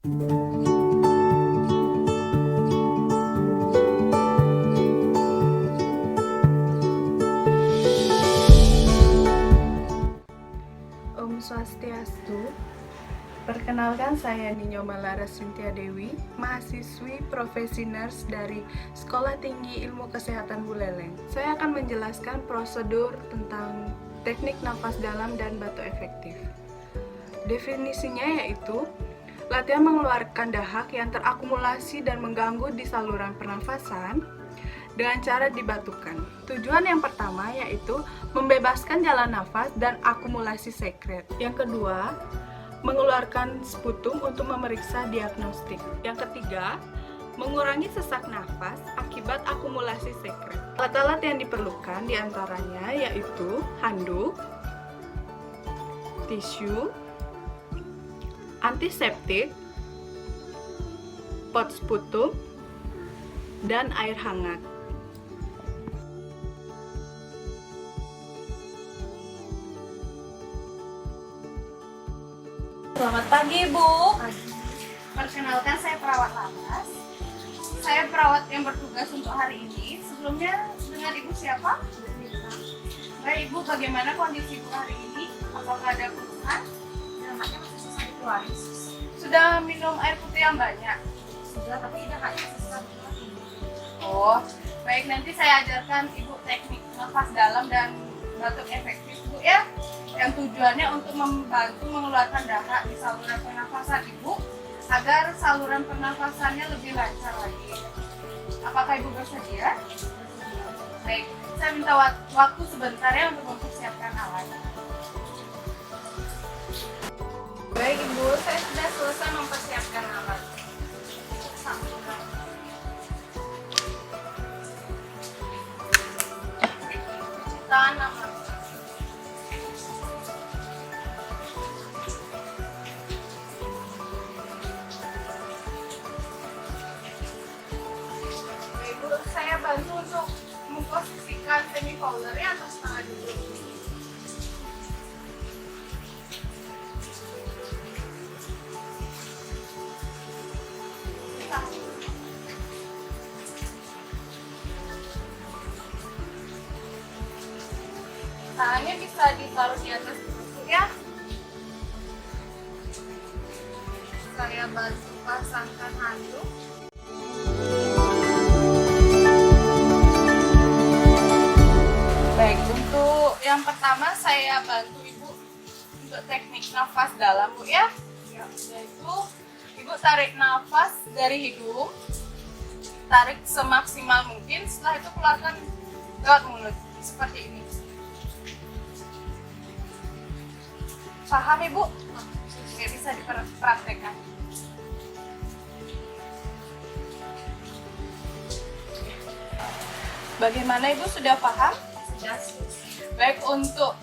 Om Swastiastu. Perkenalkan, saya Ninyo Malara Cynthia Dewi, mahasiswi profesi nurse dari Sekolah Tinggi Ilmu Kesehatan Buleleng. Saya akan menjelaskan prosedur tentang teknik nafas dalam dan batuk efektif. Definisinya yaitu latihan mengeluarkan dahak yang terakumulasi dan mengganggu di saluran pernafasan dengan cara dibatukan. Tujuan yang pertama yaitu membebaskan jalan nafas dan akumulasi sekret. Yang kedua, mengeluarkan sputum untuk memeriksa diagnostik. Yang ketiga, mengurangi sesak nafas akibat akumulasi sekret. Alat-alat yang diperlukan diantaranya yaitu handuk, tisu, antiseptik, pot sputum, dan air hangat. Selamat pagi, Bu. Perkenalkan, saya perawat Laras. Saya perawat yang bertugas untuk hari ini. Sebelumnya, dengan Ibu siapa? Baik, Ibu, bagaimana kondisi Ibu hari ini? Apakah ada keluhan? Dahaknya masih susah dikeluarin. Sudah minum air putih yang banyak? Sudah, tapi dahaknya susah dikeluarin. Oh, baik, nanti saya ajarkan Ibu teknik nafas dalam dan batuk efektif, Bu, ya. Yang tujuannya untuk membantu mengeluarkan dahak di saluran pernafasan Ibu agar saluran pernafasannya lebih lancar lagi. Apakah Ibu bersedia? Baik, saya minta waktu sebentar ya untuk mempersiapkan alat. Baik, Ibu, saya sudah selesai mempersiapkan alat. Cuci tangan. Saya bantu untuk memposisikan semicolornya atau setengah dulu. Tangannya bisa ditaruh di atas dulu ya. Saya bantu pasangkan handuk. Baik, untuk yang pertama saya bantu Ibu untuk teknik nafas dalam, Bu, ya. Yaitu Ibu tarik nafas dari hidung, tarik semaksimal mungkin, setelah itu keluarkan lewat mulut, seperti ini. Paham, Ibu? Oke, bisa dipraktekkan. Bagaimana, Ibu, sudah paham? Baik, untuk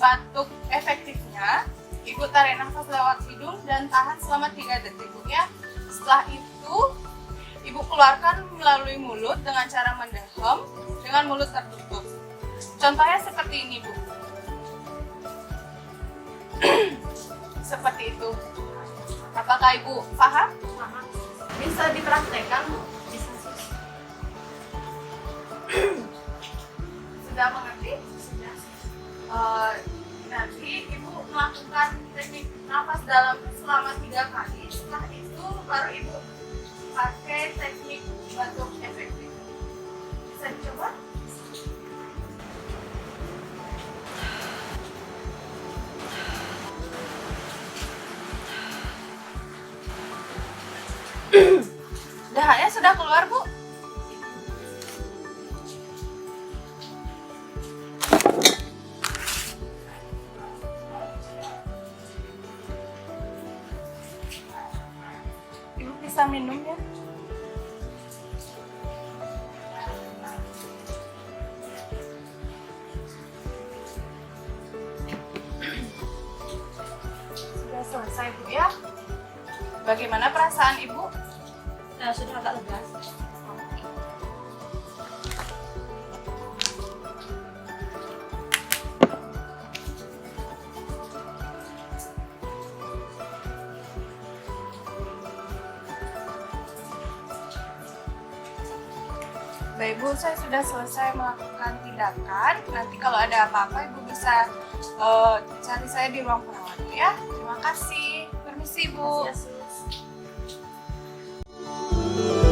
batuk efektifnya, Ibu tarik nafas lewat hidung dan tahan selama 3 detik, Bu, ya. Setelah itu, Ibu keluarkan melalui mulut dengan cara mendehem dengan mulut tertutup. Contohnya seperti ini, Bu. Seperti itu. Apakah Ibu paham? Paham. Bisa dipraktekkan, Bu? Bisa. Sudah mengerti? Sudah. Nanti Ibu melakukan teknik nafas dalam selama 3 kali. Setelah itu baru Ibu pakai teknik batuk efektif. Bisa dicoba? Dahaknya sudah keluar, Bu? Ibu bisa minum ya? Sudah selesai, Bu, ya? Bagaimana perasaan Ibu? Sudah agak lega. Baik Ibu, saya sudah selesai melakukan tindakan. Nanti kalau ada apa-apa Ibu bisa cari saya di ruang perawat ya. Terima kasih. Permisi Ibu. Makasih ya, Sus.